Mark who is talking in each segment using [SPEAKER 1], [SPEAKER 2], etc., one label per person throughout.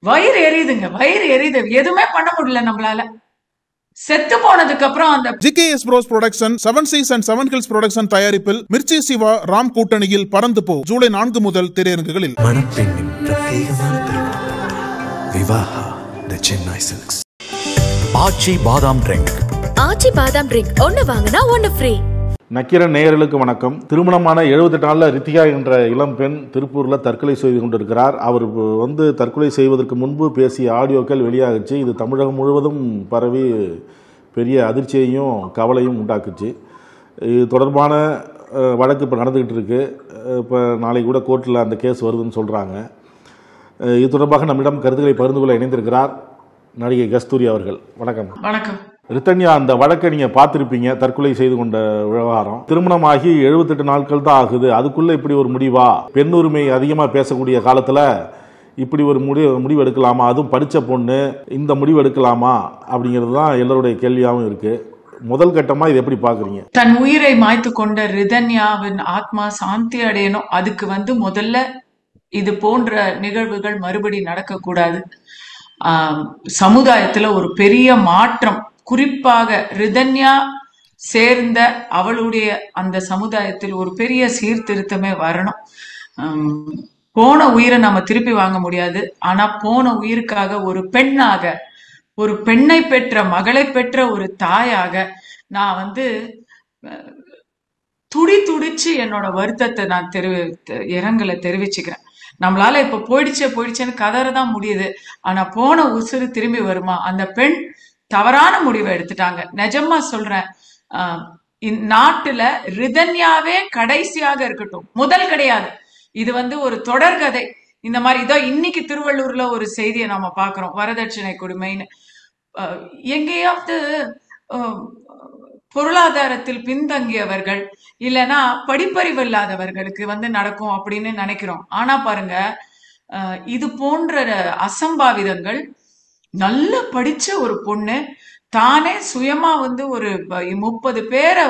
[SPEAKER 1] வயிறு எரியுதுங்க, வயிறு எரியுது. எதுவுமே பண்ண முடியல நம்மளால. செத்து போனதுக்கு அப்புறம் அந்த
[SPEAKER 2] GKS bros production 7 seas and 7 hills production தயாரிப்பில் மிர்ச்சி சிவா ராம் கூட்டணியில் பறந்து போ ஜூலை 4 முதல் திரையரங்குகளில்.
[SPEAKER 3] மணப்பெண்ணின் பிரத்யேகமான திருமணம் விவாஹா தி சென்னை சில்க்ஸ்.
[SPEAKER 4] ஆச்சி பாதாம் ட்ரிங்க்.
[SPEAKER 5] ஆச்சி பாதாம் ட்ரிங்க் ஒன்னு வாங்கினா ஒன்னு ஃப்ரீ.
[SPEAKER 6] நக்கீரன் நேயர்களுக்கு வணக்கம். திருமணமான 78 நாளில் ரித்திகா என்ற இளம் பெண் திருப்பூரில் தற்கொலை செய்து கொண்டிருக்கிறார். அவர் தற்கொலை செய்வதற்கு முன்பு பேசிய ஆடியோக்கள் வெளியாகிச்சு. இது தமிழகம் முழுவதும் பரவி பெரிய அதிர்ச்சியையும் கவலையும் உண்டாக்குச்சு. இது தொடர்பான வழக்கு இப்போ நடந்துக்கிட்டு இருக்கு. இப்போ நாளைக்கு கூட கோர்ட்டில் அந்த கேஸ் வருதுன்னு சொல்கிறாங்க. இது தொடர்பாக நம்மிடம் கருத்துக்களை பகிர்ந்து கொள்ள இணைந்திருக்கிறார் நடிகை கஸ்தூரி அவர்கள். வணக்கம்.
[SPEAKER 1] வணக்கம்.
[SPEAKER 6] ரித்தன்யா, அந்த வழக்கை நீங்க பார்த்திருப்பீங்க, தற்கொலை செய்து கொண்ட விவகாரம். திருமணமாகி 78 நாட்கள் தான் ஆகுது, அதுக்குள்ள இப்படி ஒரு முடிவா? பெண் உரிமை அதிகமா பேசக்கூடிய காலத்துல இப்படி ஒரு முடிவு எடுக்கலாமா? அதுவும் படிச்ச பொண்ணு இந்த முடிவு எடுக்கலாமா அப்படிங்கிறது தான் எல்லாருடைய கேள்வியாகவும் இருக்கு. முதல் கட்டமா இது எப்படி பாக்குறீங்க?
[SPEAKER 1] தன் உயிரை மாய்த்து கொண்ட ரிதன்யாவின் ஆத்மா சாந்தி அடையணும். அதுக்கு முதல்ல இது போன்ற நிகழ்வுகள் மறுபடி நடக்கக்கூடாது. சமுதாயத்துல ஒரு பெரிய மாற்றம், குறிப்பாக ரிதன்யா சேர்ந்த அவளுடைய அந்த சமுதாயத்தில் ஒரு பெரிய சீர்திருத்தமே வரணும். போன உயிரை நம்ம திருப்பி வாங்க முடியாது. ஆனா போன உயிருக்காக ஒரு பெண்ணாக, ஒரு பெண்ணை பெற்ற மகளை பெற்ற ஒரு தாயாக நான் துடிச்சு என்னோட வருத்தத்தை நான் இரங்கலை தெரிவிச்சுக்கிறேன். நம்மளால இப்ப போயிடுச்சேன்னு கதறதான் முடியுது. ஆனா போன உசுறு திரும்பி வருமா? அந்த பெண் தவறான முடிவை எடுத்துட்டாங்க. நிஜமா சொல்றேன். நாட்டுல ரிதன்யாவே கடைசியாக இருக்கட்டும், முதல் கிடையாது. இது ஒரு தொடர்கதை. இந்த மாதிரி இதோ இன்னைக்கு திருவள்ளூர்ல ஒரு செய்தியை நாம பாக்குறோம், வரதட்சணை கொடுமைன்னு. எங்கேயாவது பொருளாதாரத்தில் பின்தங்கியவர்கள் இல்லைன்னா படிப்பறிவு இல்லாதவர்களுக்கு நடக்கும் அப்படின்னு நினைக்கிறோம். ஆனா பாருங்க, இது போன்ற அசம்பாவிதங்கள் நல்ல படிச்ச ஒரு பொண்ணு தானே சுயமா ஒரு 30 பேரை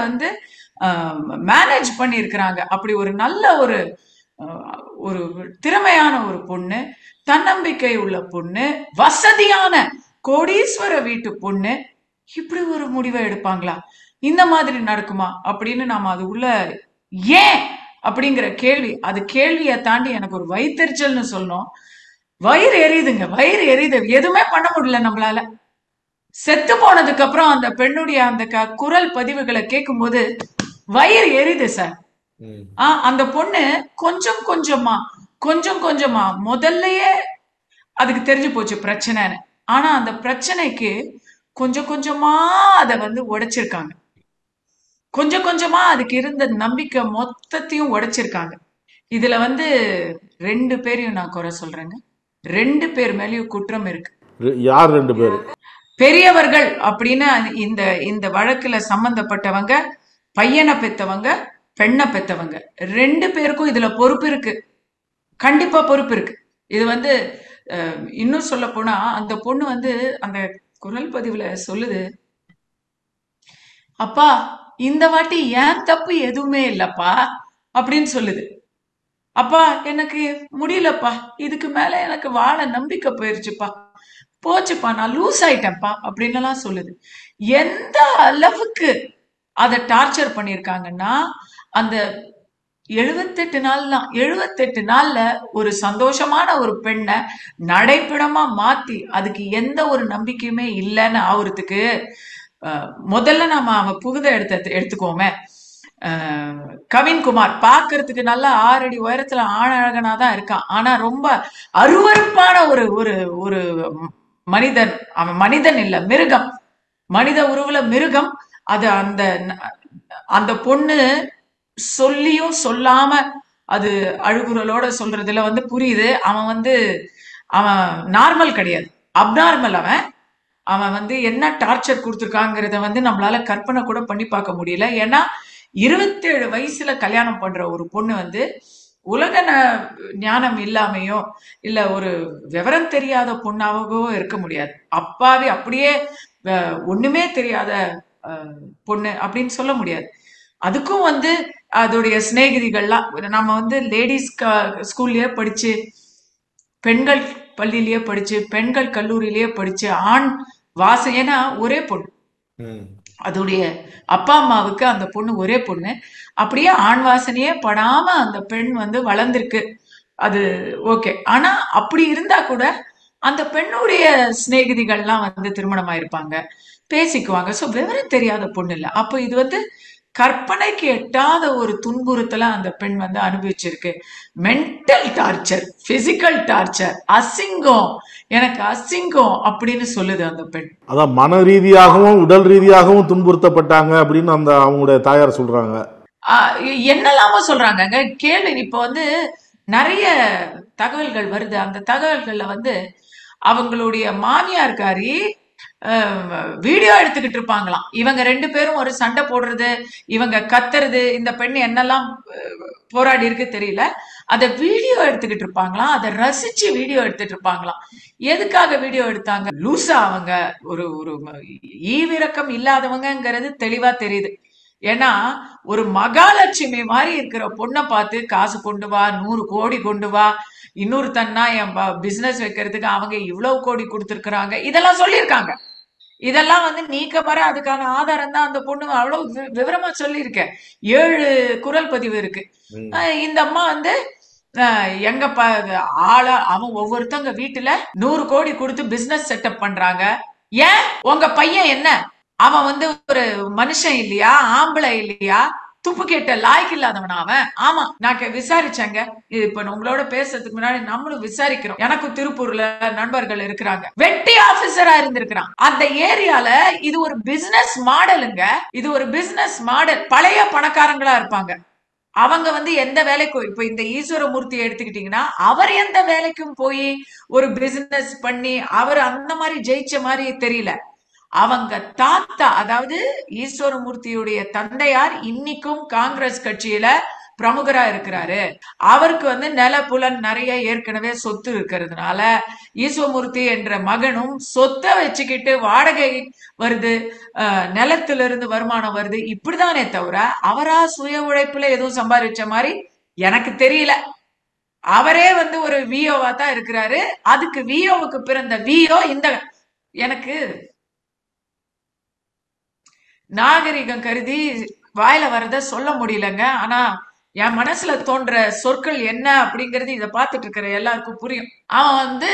[SPEAKER 1] மேனேஜ் பண்ணி இருக்கிறாங்க. அப்படி ஒரு நல்ல ஒரு திறமையான ஒரு பொண்ணு, தன்னம்பிக்கை உள்ள பொண்ணு, வசதியான கோடீஸ்வர வீட்டு பொண்ணு இப்படி ஒரு முடிவை எடுப்பாங்களா? இந்த மாதிரி நடக்குமா அப்படின்னு நாம அது உள்ள ஏன் அப்படிங்கிற கேள்வியை தாண்டி எனக்கு ஒரு வயிற்றுச்சல்னு சொல்லணும். வயிறு எரியுதுங்க, வயிறு எரியுது. எதுவுமே பண்ண முடியல நம்மளால. செத்து போனதுக்கு அப்புறம் அந்த பெண்ணுடைய அந்த குரல் பதிவுகளை கேட்கும் போது வயிறு எரியுது சார். அந்த பொண்ணு கொஞ்சம் கொஞ்சமா முதல்லயே அதுக்கு தெரிஞ்சு போச்சு பிரச்சனைன்னு. ஆனா அந்த பிரச்சனைக்கு கொஞ்சம் கொஞ்சமா அதை உடைச்சிருக்காங்க. கொஞ்சம் கொஞ்சமா அதுக்கு இருந்த நம்பிக்கை மொத்தத்தையும் உடைச்சிருக்காங்க. இதுல 2 பேரையும் நான் குறை சொல்றேங்க. 2 பேர் மேலயும் குற்றம் இருக்கு.
[SPEAKER 6] யார் 2 பேர்?
[SPEAKER 1] பெரியவர்கள் அப்படின்னு இந்த வழக்குல சம்பந்தப்பட்டவங்க, பையனை பெத்தவங்க, பெண்ணை பெத்தவங்க, 2 பேருக்கும் இதுல பொறுப்பு இருக்கு. கண்டிப்பா பொறுப்பு இருக்கு. இது இன்னும் சொல்ல போனா அந்த பொண்ணு அந்த குரல் பதிவுல சொல்லுது, அப்பா இந்த வாட்டி ஏன் தப்பு எதுவுமே இல்லப்பா அப்படின்னு சொல்லுது. அப்பா எனக்கு முடியலப்பா, இதுக்கு மேல எனக்கு வாழ நம்பிக்கை போச்சுப்பா, நான் லூஸ் ஆயிட்டேன்ப்பா அப்படின்னு எல்லாம் சொல்லுது. எந்த அளவுக்கு அதை டார்ச்சர் பண்ணிருக்காங்கன்னா, அந்த 78 நாள்ல ஒரு சந்தோஷமான ஒரு பெண்ணை நடைப்பிடமா மாத்தி அதுக்கு எந்த ஒரு நம்பிக்கையுமே இல்லைன்னு ஆகுறதுக்கு முதல்ல நாம அவன் புகுத எடுத்துக்கோமே. கவின்குமார் பார்க்கறதுக்கு நல்லா 6 அடி உயரத்துல ஆணழகனாதான் இருக்கான். ஆனா ரொம்ப அருவருப்பான ஒரு மனிதன். அவன் மனிதன் இல்ல, மிருகம். மனித உருவுல மிருகம். அது அந்த பொண்ணு சொல்லியும் சொல்லாம அது அழுகுறலோட சொல்றதுல புரியுது. அவன் நார்மல் கிடையாது, அப்நார்மல். அவன் என்ன டார்ச்சர் கொடுத்துருக்காங்கிறத நம்மளால கற்பனை கூட பண்ணி பார்க்க முடியல. ஏன்னா 27 வயசுல கல்யாணம் பண்ற ஒரு பொண்ணு உலக ஞானம் இல்லாமையோ இல்ல ஒரு விவரம் தெரியாத பொண்ணாவோ இருக்க முடியாது. அப்பாவே அப்படியே ஒண்ணுமே தெரியாத பொண்ணு அப்படின்னு சொல்ல முடியாது. அதுக்கும் அதோடைய சிநேகிதிகள்லாம் நம்ம லேடிஸ் ஸ்கூல்லயே படிச்சு பெண்கள் பள்ளியிலேயே படிச்சு, பெண்கள் கல்லூரியிலேயே படிச்சு, ஆண் வாசம், ஏன்னா ஒரே பொண்ணு, அதோடைய அப்பா அம்மாவுக்கு அந்த பொண்ணு ஒரே பொண்ணு, அப்படியே ஆண் வாசனையே படாம அந்த பெண் வந்து வளர்ந்திருக்கு. அது ஓகே. ஆனா அப்படி இருந்தா கூட அந்த பெண்ணுடைய சிநேகிதிகள்லாம் வந்து திருமணம் ஆயிருப்பாங்க, பேசிக்குவாங்க. சோ விவரம் தெரியாத பொண்ணு இல்ல. அப்ப இது வந்து கற்பனைக்கு எட்டாத ஒரு துன்புறுத்தல அந்த பெண் வந்து அனுபவிச்சிருக்கு. மென்டல் டார்ச்சர், பிசிக்கல் டார்ச்சர், அசிங்கம், எனக்கு அசிங்கம் அப்படின்னு சொல்லுது அந்த பெண்.
[SPEAKER 6] அதான் மன ரீதியாகவும் உடல் ரீதியாகவும் துன்புறுத்தப்பட்டாங்க அப்படின்னு அந்த அவங்களுடைய தாயார் சொல்றாங்க.
[SPEAKER 1] என்னெல்லாமோ சொல்றாங்க. கேள்வி, இப்ப வந்து நிறைய தகவல்கள் வருது. அந்த தகவல்கள்ல வந்து அவங்களுடைய மாமியார்காரி வீடியோ எடுத்துக்கிட்டு இருப்பாங்களாம். இவங்க 2 பேரும் ஒரு சண்டை போடுறது, இவங்க கத்துறது, இந்த பெண் என்னெல்லாம் போராடி இருக்கு தெரியல, அத வீடியோ எடுத்துக்கிட்டு இருப்பாங்களாம். அதை ரசிச்சு வீடியோ எடுத்துட்டு இருப்பாங்களாம். எதுக்காக வீடியோ எடுத்தாங்க? லூசா அவங்க ஒரு ஒரு ஈவிரக்கம் இல்லாதவங்கிறது தெளிவா தெரியுது. ஏன்னா ஒரு மகாலட்சுமி மாதிரி இருக்கிற பொண்ணை பார்த்து காசு கொண்டு வா, 100 கோடி கொண்டு வா, இன்னொரு தன்னா என் பிசினஸ் வைக்கிறதுக்கு அவங்க இவ்வளவு கோடி கொடுத்திருக்கிறாங்க, இதெல்லாம் சொல்லியிருக்காங்க. இதெல்லாம் வந்து நீக்க வர அதுக்கான ஆதாரம் தான் அந்த பொண்ணு அவ்வளவு விவரமா சொல்லியிருக்கேன். 7 குரல் பதிவு இருக்கு. இந்த அம்மா வந்து எங்க ஆளா அவன் ஒவ்வொருத்தவங்க வீட்டுல 100 கோடி கொடுத்து பிசினஸ் செட்டப் பண்றாங்க. ஏன் உங்க பையன் என்ன, அவன் வந்து ஒரு மனுஷன் இல்லையா, ஆம்பளை இல்லையா, துப்பு கேட்ட லாய்க்கு இல்லாதவனா அவன்? ஆமா, நான் விசாரிச்சேங்க. இப்ப உங்களோட பேசுறதுக்கு முன்னாடி நம்மளும் விசாரிக்கிறோம். எனக்கும் திருப்பூர்ல நண்பர்கள் இருக்கிறாங்க, வெட்டி ஆபீசரா இருந்திருக்கிறான். அந்த ஏரியால இது ஒரு பிசினஸ் மாடலுங்க, இது ஒரு பிசினஸ் மாடல். பழைய பணக்காரங்களா இருப்பாங்க. அவங்க வந்து எந்த வேலைக்கும், இப்ப இந்த ஈஸ்வரமூர்த்தி எடுத்துக்கிட்டீங்கன்னா அவர் எந்த வேலைக்கும் போய் ஒரு பிசினஸ் பண்ணி அவர் அந்த மாதிரி ஜெயிச்ச மாதிரி தெரியல. அவங்க தாத்தா, அதாவது ஈஸ்வரமூர்த்தியுடைய தந்தையார் இன்னைக்கும் காங்கிரஸ் கட்சியில பிரமுகரா இருக்கிறாரு. அவருக்கு வந்து நில புலன் நிறைய ஏற்கனவே சொத்து இருக்கிறதுனால ஈஸ்வரமூர்த்தி என்ற மகனும் சொத்தை வச்சுக்கிட்டு வாடகை வருது, நிலத்திலிருந்து வருமானம் வருது, இப்படிதானே தவிர அவரா சுய உழைப்புல எதுவும் சம்பாதிச்ச மாதிரி எனக்கு தெரியல. அவரே வந்து ஒரு விஓவா தான் இருக்கிறாரு. அதுக்கு விஓவுக்கு பிறந்த விஓ இந்த, எனக்கு நாகரிகம் கருதி வாயில வரத சொல்ல முடியலங்க. ஆனா என் மனசுல தோன்ற சொற்கள் என்ன அப்படிங்கறது இத பாத்துட்டு இருக்கிற எல்லாருக்கும் புரியும். அவன் வந்து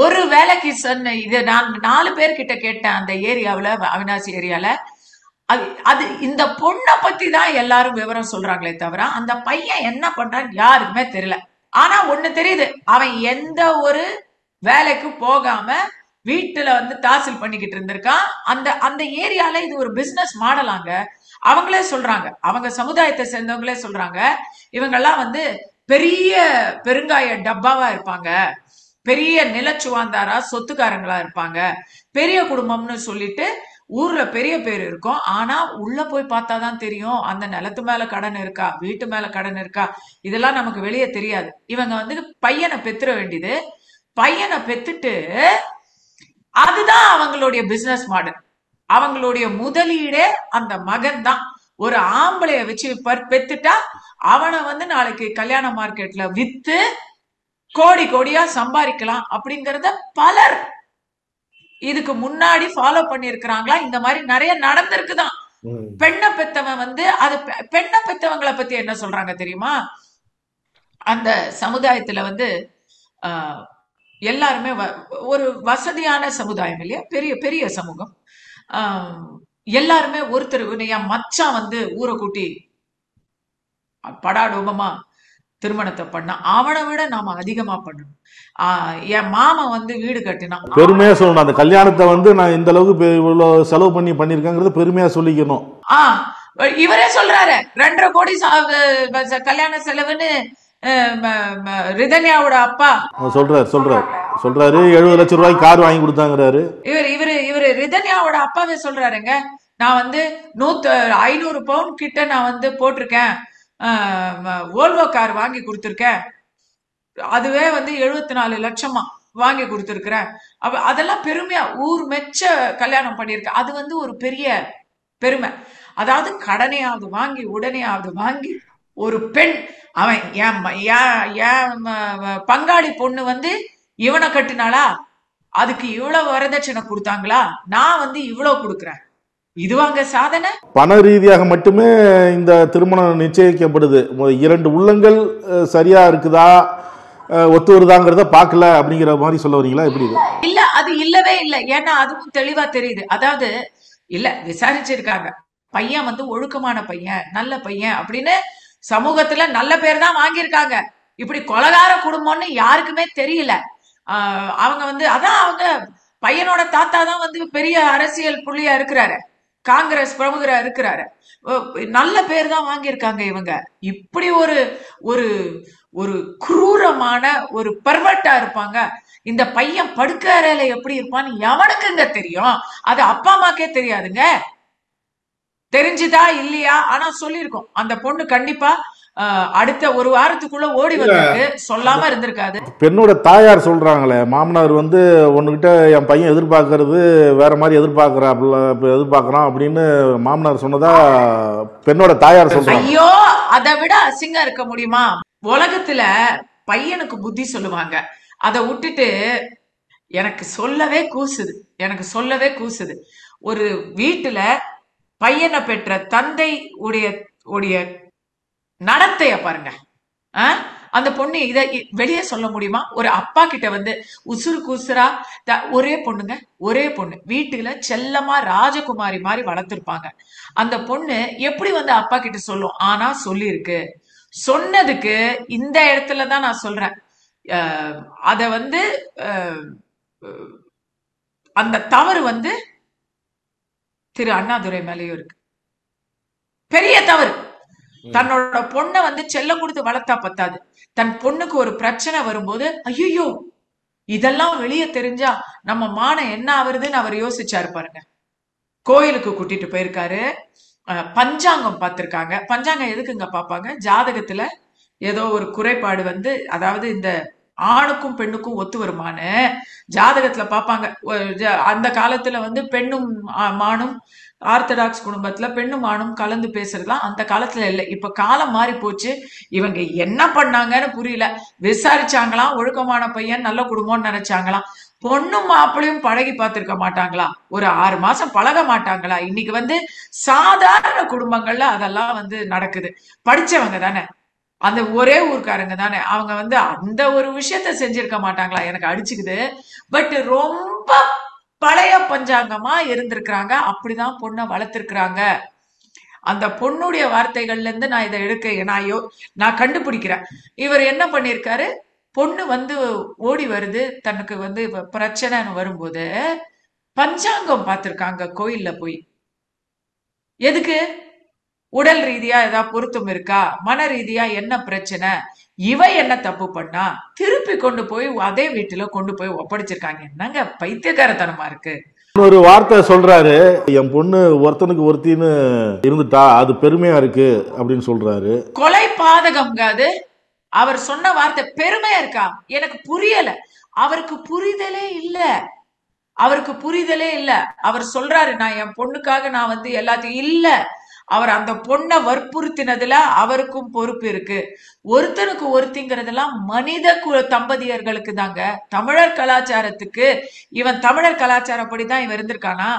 [SPEAKER 1] ஒரு வேலைக்கு சொன்ன, இத நான் 4 பேர்கிட்ட கேட்டேன் அந்த ஏரியாவுல, அவினாசி ஏரியால. அது இந்த பொண்ணை பத்தி தான் எல்லாரும் விவரம் சொல்றாங்களே தவிர அந்த பையன் என்ன பண்றான்னு யாருக்குமே தெரியல. ஆனா ஒண்ணு தெரியுது, அவன் எந்த ஒரு வேலைக்கு போகாம வீட்டுல வந்து தாசில் பண்ணிக்கிட்டு இருந்திருக்கான். அந்த ஏரியால இது ஒரு பிசினஸ் மாடலாங்க. அவங்களே சொல்றாங்க, அவங்க சமுதாயத்தை சேர்ந்தவங்களே சொல்றாங்க, இவங்கெல்லாம் வந்து பெரிய பெருங்காய டப்பாவா இருப்பாங்க, பெரிய நிலச்சுவாந்தாரா சொத்துக்காரங்களா இருப்பாங்க, பெரிய குடும்பம்னு சொல்லிட்டு ஊர்ல பெரிய பேர் இருக்கும். ஆனா உள்ள போய் பார்த்தாதான் தெரியும் அந்த நிலத்து மேல கடன் இருக்கா, வீட்டு மேல கடன் இருக்கா, இதெல்லாம் நமக்கு வெளியே தெரியாது. இவங்க வந்து பையனை பெத்துற வேண்டியது, பையனை பெத்துட்டு அதுதான் அவங்களுடைய பிசினஸ் மாடல். அவங்களுடைய முதலீடே அந்த மகன் தான். ஒரு ஆம்பளைய வச்சு பெத்துட்டா அவனை வந்து நாளைக்கு கல்யாண மார்க்கெட்ல வித்து கோடி கோடியா சம்பாதிக்கலாம் அப்படிங்கறத பலர் இதுக்கு முன்னாடி ஃபாலோ பண்ணி இருக்கிறாங்களா. இந்த மாதிரி நிறைய நடந்திருக்குதான். பெண்ணை பெத்தவன் வந்து அது பெண்ணை பெத்தவங்களை பத்தி என்ன சொல்றாங்க தெரியுமா? அந்த சமுதாயத்துல வந்து எல்லாருமே ஒரு வசதியான சமுதாயம் இல்லையா, பெரிய பெரிய சமூகம். எல்லாருமே ஒருத்தர், என் மச்சான் வந்து ஊரை கூட்டி படாடோபமா திருமணத்தை பண்ணா, அவனை விட நாம அதிகமா பண்ணணும். என் மாமா வந்து வீடு கட்டினா
[SPEAKER 6] பெருமையா சொல்லணும். அந்த கல்யாணத்தை வந்து நான் இந்த அளவுக்கு இவ்வளவு செலவு பண்ணிருக்கேங்கிறது பெருமையா சொல்லிக்கணும்.
[SPEAKER 1] இவரே சொல்றாரு 2.5 கோடி கல்யாண செலவுன்னு. ரிதன்யாவோட அப்பா
[SPEAKER 6] சொல்றாரு 70 லட்சம் ரூபாய்க்கு கார் வாங்கி கொடுத்தாங்கிறாரு.
[SPEAKER 1] இவரு ரிதன்யாவோட அப்பாவே சொல்றாருங்க, நான் வந்து 500 பவுண்ட் கிட்ட நான் வந்து போட்டிருக்கேன், வோல்வோ கார் வாங்கி கொடுத்திருக்கேன், அதுவே வந்து 74 லட்சமா வாங்கி கொடுத்திருக்கிறேன். அதெல்லாம் பெருமையா ஊர் மெச்ச கல்யாணம் பண்ணிருக்க. அது வந்து ஒரு பெரிய பெருமை. அதாவது கடனையாவது வாங்கி உடனேயாவது வாங்கி ஒரு பெண், அவன் என் பங்காளி பொண்ணு வந்து இவனை கட்டினாளா, அதுக்கு இவ்வளவு வரதட்சணை கொடுத்தாங்களா, நான் வந்து இவ்வளவு கொடுக்குறேன், இதுவாங்க சாதனை?
[SPEAKER 6] பண ரீதியாக மட்டுமே இந்த திருமணம் நிச்சயிக்கப்படுது. இரண்டு உள்ளங்கள் சரியா இருக்குதா, ஒத்து வருதாங்கிறத பார்க்கல அப்படிங்கிற மாதிரி சொல்ல வரீங்களா? எப்படி?
[SPEAKER 1] இல்ல, அது இல்லவே இல்லை. ஏன்னா அதுவும் தெளிவா தெரியுது. அதாவது இல்ல, விசாரிச்சிருக்காங்க, பையன் வந்து ஒழுக்கமான பையன், நல்ல பையன் அப்படின்னு சமூகத்துல நல்ல பேர் தான் வாங்கியிருக்காங்க. இப்படி கொலகார குடும்பம்னு யாருக்குமே தெரியல. அவங்க வந்து அதான் அவங்க பையனோட தாத்தா தான் வந்து பெரிய அரசியல் புள்ளியா இருக்கிறாரு, காங்கிரஸ் பிரமுகரா இருக்கிறாரு, நல்ல பேர் தான் வாங்கியிருக்காங்க இவங்க. இப்படி ஒரு ஒரு ஒரு குரூரமான ஒரு பர்வர்ட்டா இருப்பாங்க. இந்த பையன் படுக்க அறையில எப்படி இருப்பான்னு எவனுக்குங்க தெரியும்? அது அப்பா அம்மாக்கே தெரியாதுங்க. தெரிஞ்சுதா இல்லையா? ஆனா சொல்லிருக்கோம், அந்த பொண்ணு கண்டிப்பா அடுத்த ஒரு வாரத்துக்குள்ள ஓடி வந்திருக்கு, சொல்லாம இருந்திருக்காது.
[SPEAKER 6] பெண்ணோட தாயார் சொல்றாங்களே, மாமனார் வந்து உன்கிட்ட என் பையன் எதிர்பார்க்கறது வேற மாதிரி எதிர்பார்க்கறான் அப்படின்னு மாமனார் சொன்னதா பெண்ணோட தாயார் சொல்றாங்க.
[SPEAKER 1] ஐயோ, அதை விட அசிங்கம் இருக்க முடியுமா? உலகத்துல பையனுக்கு புத்தி சொல்லுவாங்க, அதை விட்டுட்டு எனக்கு சொல்லவே கூசுது. ஒரு வீட்டுல பையனை பெற்ற தந்தை உடைய நடத்தைய பாருங்க. அந்த பொண்ணு இத வெளியே சொல்ல முடியுமா? ஒரு அப்பா கிட்ட வந்து உசுறு கூசுரா. ஒரே பொண்ணு வீட்டுல செல்லமா ராஜகுமாரி மாதிரி வளர்த்திருப்பாங்க. அந்த பொண்ணு எப்படி வந்து அப்பா கிட்ட சொல்லும்? ஆனா சொல்லிருக்கு. சொன்னதுக்கு இந்த இடத்துலதான் நான் சொல்றேன், அத வந்து அந்த தவறு வந்து திரு அண்ணாதுரை மேலேயும் இருக்கு, பெரிய தவறு. தன்னோட பொண்ணை வந்து செல்லம் கொடுத்து வளர்த்தா பத்தாது, தன் பொண்ணுக்கு ஒரு பிரச்சனை வரும்போது ஐயோ இதெல்லாம் வெளியே தெரிஞ்சா நம்ம மானம் என்ன ஆகுறதுன்னு அவர் யோசிச்சாரு பாருங்க. கோயிலுக்கு கூட்டிட்டு போயிருக்காரு, பஞ்சாங்கம் பார்த்திருக்காங்க. பஞ்சாங்கம் எதுக்குங்க பார்ப்பாங்க? ஜாதகத்துல ஏதோ ஒரு குறைபாடு வந்து, அதாவது இந்த ஆணுக்கும் பெண்ணுக்கும் ஒத்து வருமானு ஜாதகத்துல பார்ப்பாங்க. அந்த காலத்துல வந்து பெண்ணும் மானும், ஆர்த்தடாக்ஸ் குடும்பத்துல பெண்ணும் ஆணும் கலந்து பேசுறதுலாம் அந்த காலத்துல இல்லை. இப்ப காலம் மாறி போச்சு. இவங்க என்ன பண்ணாங்கன்னு புரியல. விசாரிச்சாங்களாம், ஒழுக்கமான பையன், நல்ல குடும்பம்னு நினைச்சாங்களாம். பொண்ணும் மாப்பிளையும் பழகி பார்த்திருக்க மாட்டாங்களா? ஒரு 6 மாசம் பழக மாட்டாங்களா? இன்னைக்கு வந்து சாதாரண குடும்பங்கள்ல அதெல்லாம் வந்து நடக்குது. படிச்சவங்க தானே, அந்த ஒரே ஊர்க்காரங்க தானே, அவங்க வந்து அந்த ஒரு விஷயத்த செஞ்சிருக்க மாட்டாங்களா? எனக்கு அடிச்சுக்குது. பட் ரொம்ப பழைய பஞ்சாங்கமா இருந்திருக்கிறாங்க, அப்படிதான் பொண்ணை வளர்த்திருக்கிறாங்க. அந்த பொண்ணுடைய வார்த்தைகள்ல இருந்து நான் இதை நான் கண்டுபிடிக்கிறேன். இவர் என்ன பண்ணிருக்காரு? பொண்ணு வந்து ஓடி வருது, தனக்கு வந்து பிரச்சனைன்னு வரும்போது பஞ்சாங்கம் பார்த்திருக்காங்க கோயில்ல போய். எதுக்கு? உடல் ரீதியா ஏதாவது பொருத்தம் இருக்கா, மன ரீதியா என்ன பிரச்சனை, இவ என்ன தப்பு பண்ணா, திருப்பி கொண்டு போய் அதே வீட்டுல கொண்டு போய் ஒப்படைச்சிருக்காங்க. என்னங்க பைத்தியக்காரத்தனமா இருக்கு.
[SPEAKER 6] ஒரு வார்த்தை சொல்றாரு, என் பொண்ணு ஒருத்தனுக்கு ஒருத்தின்னு இருந்துட்டா அது பெருமையா இருக்கு அப்படின்னு சொல்றாரு.
[SPEAKER 1] கொலை பாதகம்ங்க அது. அவர் சொன்ன வார்த்தை பெருமையா இருக்கா? எனக்கு புரியல. அவருக்கு புரிதலே இல்ல. அவர் சொல்றாரு, நான் என் பொண்ணுக்காக நான் வந்து எல்லாத்தையும் இல்ல. அவர் அந்த பொண்ணை வற்புறுத்தினதுல அவருக்கும் பொறுப்பு இருக்கு. ஒருத்தனுக்கு ஒருத்திங்கிறதெல்லாம் மனித தம்பதியர்களுக்கு தாங்க. தமிழர் கலாச்சாரத்துக்கு, இவன் தமிழர் கலாச்சாரப்படிதான் இவன் இருந்திருக்கானா?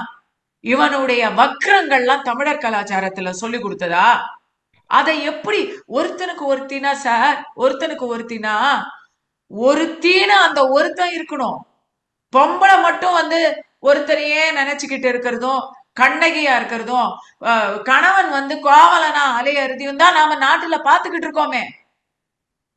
[SPEAKER 1] இவனுடைய வக்ரங்கள்லாம் தமிழர் கலாச்சாரத்துல சொல்லி கொடுத்ததா? அதை எப்படி ஒருத்தனுக்கு ஒருத்தினா சார்? ஒருத்தனுக்கு ஒருத்தினா அந்த ஒருத்தன் இருக்கணும். பொம்பளை மட்டும் வந்து ஒருத்தரையே நினைச்சுக்கிட்டு இருக்கிறதும், கண்ணகியா இருக்கிறதும், கணவன் வந்து கோவலனா அலையறதையும் தான் நாம நாட்டுல பாத்துக்கிட்டு இருக்கோமே.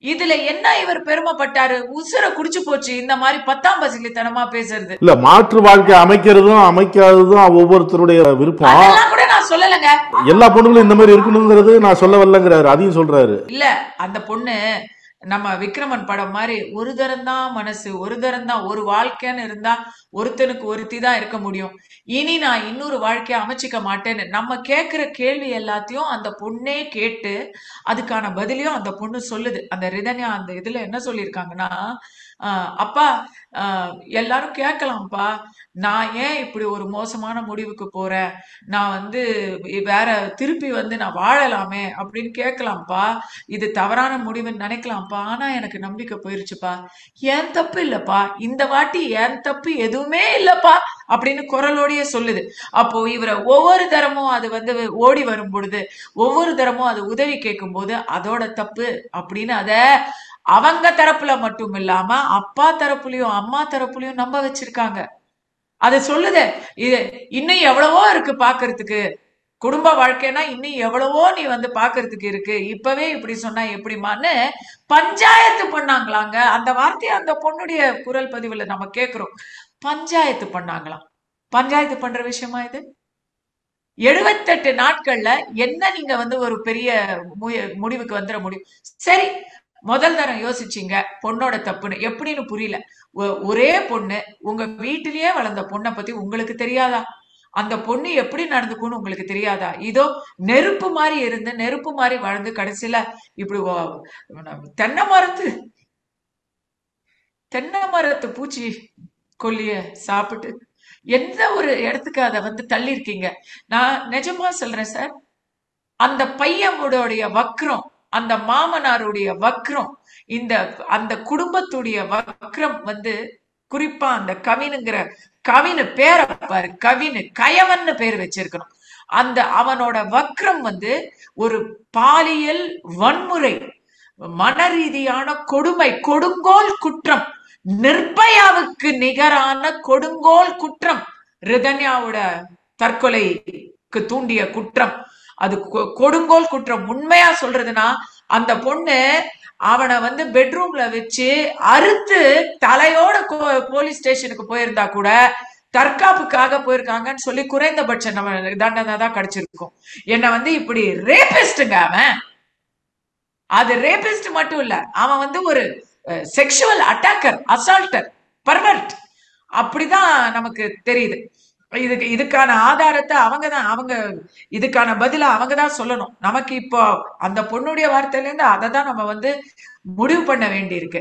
[SPEAKER 1] இதுல என்ன இவர் பெருமைப்பட்டாரு? உசுர குடிச்சு போச்சு இந்த மாதிரி 10ஆம் பசிலித்தனமா பேசுறது.
[SPEAKER 6] இல்ல, மாற்று வாழ்க்கை அமைக்கிறதும் அமைக்காததும் ஒவ்வொருத்தருடைய விருப்பம்.
[SPEAKER 1] அதெல்லாம் கூட நான் சொல்லலைங்க.
[SPEAKER 6] எல்லா பொண்ணுங்களும் இந்த மாதிரி இருக்கணுங்கிறது நான் சொல்ல வரலங்கிறாரு, அதையும் சொல்றாரு.
[SPEAKER 1] இல்ல, அந்த பொண்ணு நம்ம விக்ரமன் படம் மாதிரி ஒரு தரம்தான் மனசு, ஒரு தரம்தான் ஒரு வாழ்க்கைன்னு இருந்தா ஒருத்தனுக்கு ஒருத்தி தான் இருக்க முடியும். இனி நான் இன்னொரு வாழ்க்கைய அமைச்சிக்க மாட்டேன்னு நம்ம கேட்கிற கேள்வி எல்லாத்தையும் அந்த பொண்ணே கேட்டு அதுக்கான பதிலையும் அந்த பொண்ணு சொல்லுது. அந்த ரிதன்யா அந்த இதுல என்ன சொல்லியிருக்காங்கன்னா, அப்பா எல்லாரும் கேட்கலாம்ப்பா, நான் ஏன் இப்படி ஒரு மோசமான முடிவுக்கு போறேன், நான் வந்து வேற திருப்பி வந்து நான் வாழலாமே அப்படின்னு கேட்கலாம்ப்பா, இது தவறான முடிவுன்னு நினைக்கலாம்ப்பா, ஆனா எனக்கு நம்பிக்கை போயிருச்சுப்பா, ஏன் தப்பு இல்லப்பா, இந்த வாட்டி ஏன் தப்பு எதுவுமே இல்லப்பா அப்படின்னு குரலோடயே சொல்லுது. அப்போ இவரை ஒவ்வொரு தரமும் அது வந்து ஓடி வரும் பொழுது, ஒவ்வொரு தரமும் அது உதவி கேட்கும் போது அதோட தப்பு அப்படின்னு அத அவங்க தரப்புல மட்டும் இல்லாம அப்பா தரப்புலயும் அம்மா தரப்புலயும் நம்ப வச்சிருக்காங்க. அது சொல்லுது, இது இன்னும் எவ்வளவோ இருக்கு பாக்குறதுக்கு, குடும்ப வாழ்க்கைனா இன்னும் எவ்வளவோ நீ வந்து பாக்குறதுக்கு இருக்கு, இப்பவே இப்படி சொன்னா எப்படிமான்னு பஞ்சாயத்து பண்ணாங்களாங்க. அந்த வார்த்தையை அந்த பொண்ணுடைய குரல் பதிவுல நம்ம கேக்குறோம், பஞ்சாயத்து பண்ணாங்களாம். பஞ்சாயத்து பண்ற விஷயமா இது? 78 நாட்கள்ல என்ன நீங்க வந்து ஒரு பெரிய முடிவுக்கு வந்துட முடியும்? சரி, முதல் தரம் யோசிச்சீங்க பொண்ணோட தப்புன்னு, எப்படின்னு புரியல. ஒரே பொண்ணு, உங்க வீட்டிலேயே வளர்ந்த பொண்ணை பத்தி உங்களுக்கு தெரியாதா? அந்த பொண்ணு எப்படி நடந்துக்கும்னு உங்களுக்கு தெரியாதா? இதோ நெருப்பு மாதிரி இருந்து நெருப்பு மாதிரி வளர்ந்து கடைசியில இப்படி தென்னை மரத்து பூச்சி கொல்லிய சாப்பிட்டு எந்த ஒரு இடத்துக்கு அதை வந்து தள்ளி இருக்கீங்க. நான் நிஜமா சொல்றேன் சார், அந்த பையனுடைய வக்ரம், அந்த மாமனாருடைய வக்ரம், அந்த குடும்பத்துடைய வக்ரம் வந்து குறிப்பா அந்த கவினுங்கிற கவினு பேரை பாரு, கவினு கயவன்னு பேர் வச்சிருக்கணும். அந்த அவனோட வக்ரம் வந்து ஒரு பாலியல் வன்முறை, மன ரீதியான கொடுமை, கொடுங்கோல் குற்றம், நிர்பயாவுக்கு நிகரான கொடுங்கோல் குற்றம், ரிதன்யாவோட தற்கொலைக்கு தூண்டிய குற்றம், அது கொடுங்கோல் குற்றம். உண்மையா சொல்றதுன்னா அந்த பொண்ணு அவனை வந்து பெட்ரூம்ல வச்சு அறுத்து தலையோட போலீஸ் ஸ்டேஷனுக்கு போயிருந்தா கூட தற்காப்புக்காக போயிருக்காங்கன்னு சொல்லி குறைந்தபட்ச நம்ம தண்டனை தான் கிடைச்சிருக்கும். என்ன வந்து இப்படி ரேபிஸ்டுங்க அவன், அது ரேபிஸ்ட் மட்டும் இல்ல, அவன் வந்து ஒரு செக்ஷுவல் அட்டாக்கர், அசால்ட்டர், பர்வர்ட், அப்படிதான் நமக்கு தெரியுது. இதுக்கான ஆதாரத்தை அவங்க இதுக்கான பதில அவங்கதான் சொல்லணும். நமக்கு இப்போ அந்த பொண்ணுடைய வார்த்தையில இருந்து அதை தான் நம்ம வந்து முடிவு பண்ண வேண்டி இருக்கு.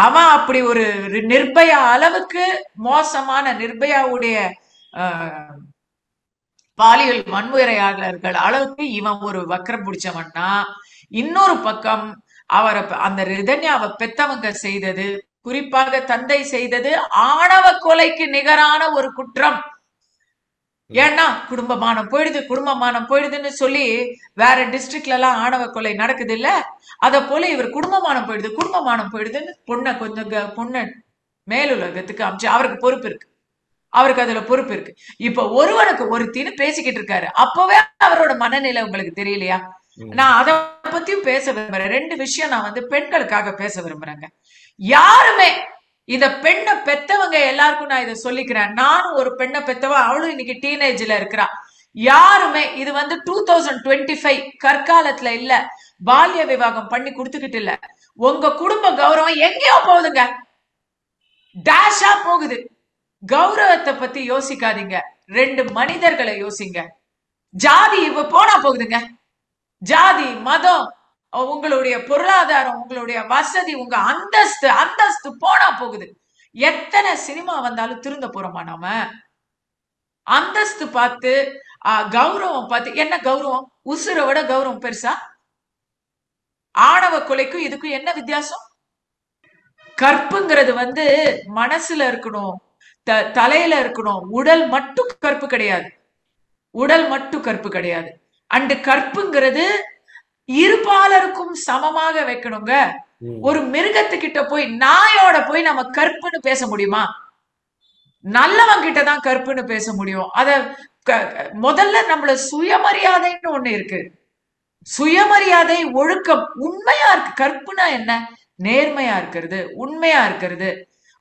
[SPEAKER 1] அவன் அப்படி ஒரு நிர்பயா அளவுக்கு மோசமான, நிர்பயாவுடைய பாலியல் வன்முறையாளர்கள் அளவுக்கு இவன் ஒரு வக்கரம் பிடிச்சவன்னா, இன்னொரு பக்கம் அவரை அந்த ரிதன்யாவை பெத்தவங்க செய்தது, குறிப்பாக தந்தை செய்தது ஆணவ கொலைக்கு நிகரான ஒரு குற்றம். ஏன்னா குடும்பமானம் போயிடுதுன்னு சொல்லி வேற டிஸ்ட்ரிக்ட்ல எல்லாம் ஆணவ கொலை நடக்குது இல்ல, அத போல இவர் குடும்பமானம் போயிடுதுன்னு பொண்ணு மேலுலகத்துக்கு அமைச்சு அவருக்கு பொறுப்பு இருக்கு, அவருக்கு அதுல பொறுப்பு இருக்கு. இப்ப ஒருவனுக்கு ஒருத்தின்னு பேசிக்கிட்டு இருக்காரு, அப்பவே அவரோட மனநிலை உங்களுக்கு தெரியலையா? நான் அதை பத்தியும் பேச விரும்புறேன். 2 விஷயம் நான் வந்து பெண்களுக்காக பேச விரும்புறேங்க. யாருமே இந்த பெண்ணை பெத்தவங்க எல்லாருக்கும் நான் இதை சொல்லிக்கிறேன், நானும் ஒரு பெண்ணை பெத்தவ, அவளும் இன்னைக்கு டீனேஜ்ல இருக்கிறா. யாருமே இது வந்து 2025 கற்காலத்துல இல்ல, பால்ய விவாகம் பண்ணி கொடுத்துக்கிட்டு இல்ல. உங்க குடும்ப கௌரவம் எங்கேயோ போகுதுங்க, டேஷா போகுது. கௌரவத்தை பத்தி யோசிக்காதீங்க, 2 மனிதர்களை யோசிங்க. ஜாதி இப்ப போனா போகுதுங்க, ஜாதி, மதம், உங்களுடைய பொருளாதாரம், உங்களுடைய வசதி, உங்க அந்தஸ்து போனா போகுது. எத்தனை சினிமா வந்தாலும் திருந்த போறோமா நாம? அந்தஸ்து பார்த்து கௌரவம் பார்த்து என்ன கௌரவம்? உசுரை விட கௌரவம் பெருசா? ஆணவ கொலைக்கும் இதுக்கும் என்ன வித்தியாசம்? கற்புங்கிறது வந்து மனசுல இருக்கணும், தலையில இருக்கணும். உடல் மட்டும் கற்பு கிடையாது. அண்ட் கற்புங்கிறது இருபாலருக்கும் சமமாக வைக்கணுங்க. ஒரு மிருகத்துக்கிட்ட போய், நாயோட போய் நம்ம கற்புன்னு பேச முடியுமா? நல்லவங்க கிட்டதான் கற்புன்னு பேச முடியும். அத முதல்ல நம்மள சுயமரியாதைன்னு ஒண்ணு இருக்கு, சுயமரியாதை, ஒழுக்கம், உண்மையா இருக்கு. கற்புனா என்ன? நேர்மையா இருக்கிறது, உண்மையா இருக்கிறது.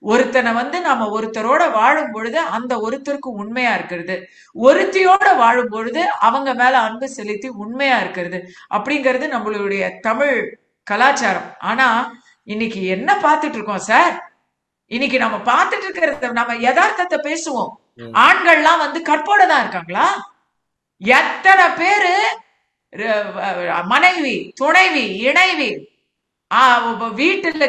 [SPEAKER 1] ஒருத்தனை வந்து நாம ஒருத்தரோட வாழும் பொழுது அந்த ஒருத்தருக்கு உண்மையா இருக்கிறது, ஒருத்தியோட வாழும் பொழுது அவங்க மேல அன்பு செலுத்தி உண்மையா இருக்கிறது, அப்படிங்கிறது நம்மளுடைய தமிழ் கலாச்சாரம். ஆனா இன்னைக்கு என்ன பார்த்துட்டு இருக்கோம் சார்? இன்னைக்கு நம்ம பார்த்துட்டு இருக்கிறத நம்ம யதார்த்தத்தை பேசுவோம். ஆண்கள்லாம் வந்து கற்போட தான் இருக்காங்களா? எத்தனை பேரு மனைவி, துணைவி, இணைவி, வீட்டுல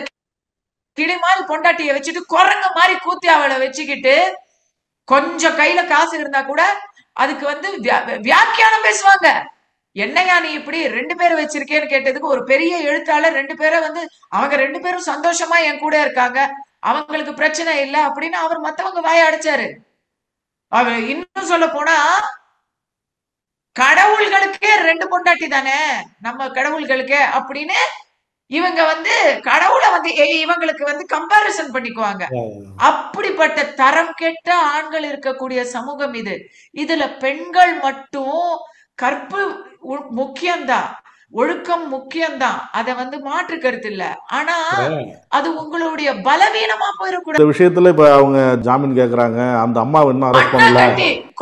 [SPEAKER 1] கிளி மாதிரி பொண்டாட்டிய வச்சுட்டு குரங்க மாதிரி கூத்தி அவளை வச்சுக்கிட்டு கொஞ்சம் கையில காசு இருந்தா கூட அதுக்கு வந்து வியாக்கியானம் பேசுவாங்க. என்னையா நீ இப்படி 2 பேரை வச்சிருக்கேன்னு கேட்டதுக்கு ஒரு பெரிய எழுத்தாளர் 2 பேரை வந்து அவங்க 2 பேரும் சந்தோஷமா என் கூட இருக்காங்க, அவங்களுக்கு பிரச்சனை இல்லை அப்படின்னு அவர் மத்தவங்க வாய அடைச்சாரு. அவர் இன்னும் சொல்ல போனா கடவுள்களுக்கே 2 பொண்டாட்டி தானே நம்ம கடவுள்களுக்கே அப்படின்னு இவங்க வந்து கடவுளை வந்து இவங்களுக்கு வந்து கம்பாரிசன் பண்ணிக்குவாங்க. அப்படிப்பட்ட தரம் கெட்ட ஆண்கள் இருக்கக்கூடிய சமூகம் இது. இதுல பெண்கள் மட்டும் கற்பு முக்கியம்தான், ஒழுக்கம் முக்கியம்தான், அத வந்து மாற்று கருத்து இல்ல. ஆனா அது உங்களுடைய பலவீனமா போயிடக்கூடாது.
[SPEAKER 6] இந்த விஷயத்துல இப்ப அவங்க ஜாமீன் கேக்குறாங்க, அந்த அம்மா இன்னும் அரெஸ்ட் பண்ணல.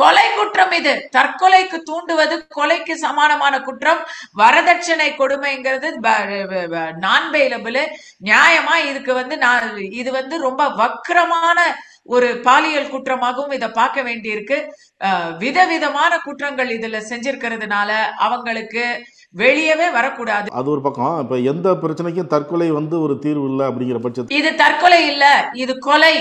[SPEAKER 1] கொலை குற்றம் இது, தற்கொலைக்கு தூண்டுவது கொலைக்கு சமானமான குற்றம். வரதட்சணை கொடுமைங்கிறது நான் பெயிலபிள், நியாயமா இதுக்கு வந்து இது வந்து ரொம்ப வக்கிரமான ஒரு பாலியல் குற்றமாகவும் இதை பார்க்க வேண்டியிருக்கு. விதவிதமான குற்றங்கள் இதுல செஞ்சிருக்கிறதுனால அவங்களுக்கு வெளியவே வரக்கூடாது.
[SPEAKER 6] அது ஒரு பக்கம். இப்ப எந்த பிரச்சனைக்கும் தற்கொலை வந்து ஒரு தீர்வு இல்லை அப்படிங்கிற பட்சத்தில்
[SPEAKER 1] இது தற்கொலை இல்ல, இது கொலை,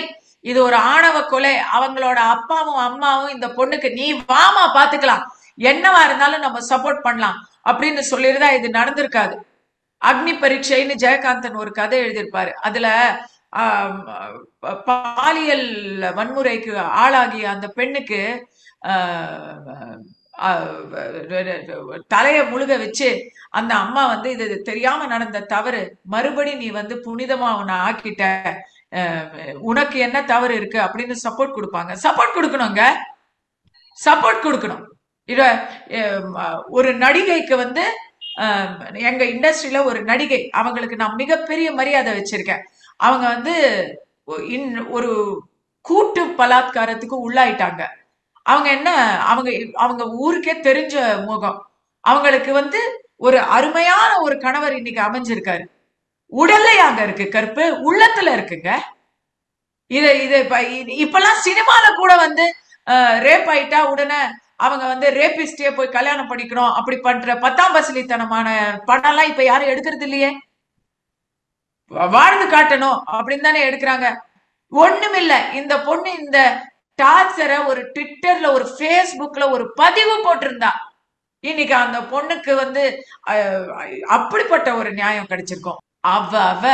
[SPEAKER 1] இது ஒரு ஆணவ கொலை. அவங்களோட அப்பாவும் அம்மாவும் இந்த பொண்ணுக்கு நீ வாமா பாத்துக்கலாம், என்னவா இருந்தாலும் நம்ம சப்போர்ட் பண்ணலாம் அப்படின்னு சொல்லிருந்தா இது நடந்திருக்காது. அக்னி பரீட்சைன்னு ஜெயகாந்தன் ஒரு கதை எழுதியிருப்பாரு. அதுல பாலியல் வன்முறைக்கு ஆளாகிய அந்த பெண்ணுக்கு தலைய முழுக வச்சு அந்த அம்மா வந்து இது தெரியாம நடந்த தவறு, மறுபடி நீ வந்து புனிதமா உன்னை ஆக்கிட்ட, உனக்கு என்ன தவறு இருக்கு அப்படின்னு சப்போர்ட் கொடுப்பாங்க. சப்போர்ட் கொடுக்கணுங்க, சப்போர்ட் கொடுக்கணும். இத ஒரு நடிகைக்கு வந்து எங்க இண்டஸ்ட்ரியில ஒரு நடிகை, அவங்களுக்கு நான் மிகப்பெரிய மரியாதை வச்சிருக்கேன். அவங்க வந்து ஒரு கூட்டு பலாத்காரத்துக்கு உள்ளாயிட்டாங்க. அவங்க என்ன, அவங்க ஊருக்கே தெரிஞ்ச முகம். அவங்களுக்கு வந்து ஒரு அருமையான ஒரு கணவர் இன்னைக்கு அமைஞ்சிருக்காரு. உடல்லையாங்க இருக்கு கற்பு, உள்ளத்துல இருக்குங்க. இப்பெல்லாம் சினிமால கூட வந்து ரேப் ஆயிட்டா உடனே அவங்க வந்து ரேபிஸ்டே போய் கல்யாணம் பண்ணிக்கணும் அப்படி பண்ற 10ஆம் பசலித்தனமான படம் எல்லாம் இப்ப யாரும் எடுக்கிறது இல்லையே. வாழ்ந்து காட்டணும் அப்படின்னு தானே எடுக்கிறாங்க. ஒண்ணுமில்ல, இந்த பொண்ணு இந்த டார்ச்சரை ஒரு ட்விட்டர்ல ஒரு ஃபேஸ்புக்ல ஒரு பதிவு போட்டிருந்தா இன்னைக்கு அந்த பொண்ணுக்கு வந்து அப்படிப்பட்ட ஒரு நியாயம் கிடைச்சிருக்கும். அவ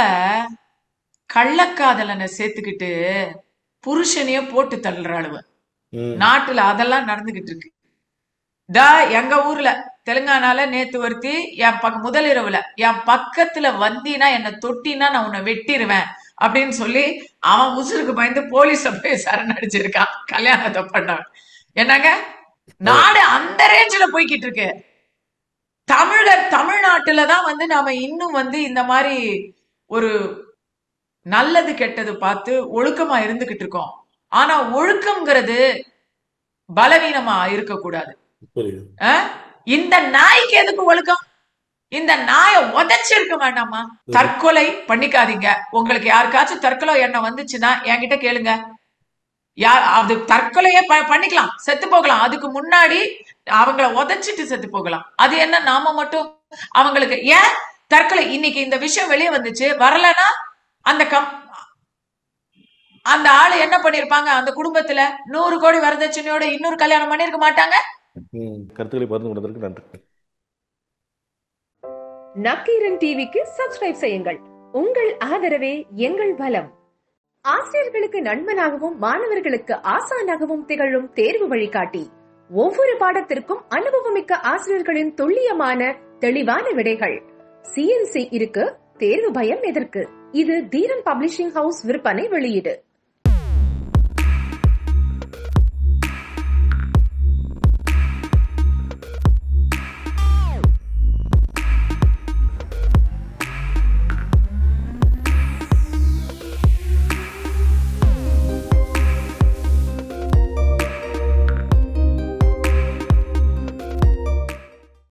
[SPEAKER 1] கள்ளக்காதலனை சேர்த்துக்கிட்டு புருஷனைய போட்டு தள்ளுறாளுவ. நாட்டுல அதெல்லாம் நடந்துகிட்டு இருக்கு. எங்க ஊர்ல தெலுங்கானால நேத்து ஒருத்தி என் முதல் இரவுல என் பக்கத்துல வந்தீனா என்ன தொட்டினா நான் உன்னை வெட்டிடுவேன் அப்படின்னு சொல்லி அவன் உசுருக்கு பயந்து போலீஸ போய் சரணடிச்சிருக்கான் கல்யாணத்தை பண்ணவன். என்னங்க நாடு அந்த ரேஞ்சில போய்கிட்டு இருக்கு. தமிழ்நாட்டுலதான் வந்து நாம இன்னும் வந்து இந்த மாதிரி ஒரு நல்லது கெட்டது பார்த்து ஒழுக்கமா இருந்துகிட்டு இருக்கோம். ஆனா ஒழுக்கம்ங்கிறது பலவீனமா இருக்கக்கூடாது. இந்த நாய்க்கு எதுக்கு ஒழுக்கம்? இந்த நாயை உதைச்சிருக்க வேண்டாமா? தற்கொலை பண்ணிக்காதீங்க. உங்களுக்கு யாருக்காச்சும் தற்கொலை எண்ணம் வந்துச்சுன்னா என்கிட்ட கேளுங்க. அது தற்கொலையே பண்ணிக்கலாம், செத்து போகலாம். அதுக்கு முன்னாடி அவங்கள உதைச்சிட்டு செத்து போகலாம். அது என்ன நாம மட்டும் அவங்களுக்கு ஏன் தற்கொலை? இன்னைக்கு இந்த விஷயம் வெளியே வந்துச்சு, வரலன்னா அந்த ஆளு என்ன பண்ணிருப்பாங்க? அந்த குடும்பத்துல 100 கோடி வரதட்சணையோட இன்னொரு கல்யாணம் பண்ணிருக்க மாட்டாங்க.
[SPEAKER 6] கருத்துக்களை பகிர்ந்து கொண்டதற்கு நன்றி.
[SPEAKER 7] நக்கீரன் டிவிக்கு சப்ஸ்கிரைப் செய்யுங்கள். உங்கள் ஆதரவே எங்கள் பலம். ஆசிரியர்களுக்கு நண்பனாகவும் மாணவர்களுக்கு ஆசானாகவும் திகழும் தேர்வு வழிகாட்டி. ஒவ்வொரு பாடத்திற்கும் அனுபவமிக்க ஆசிரியர்களின் துல்லியமான தெளிவான விடைகள். CNC இருக்கு, தேர்வு பயம் எதற்கு? இது தீரன் பப்ளிஷிங் ஹவுஸ் விற்பனை வெளியீடு.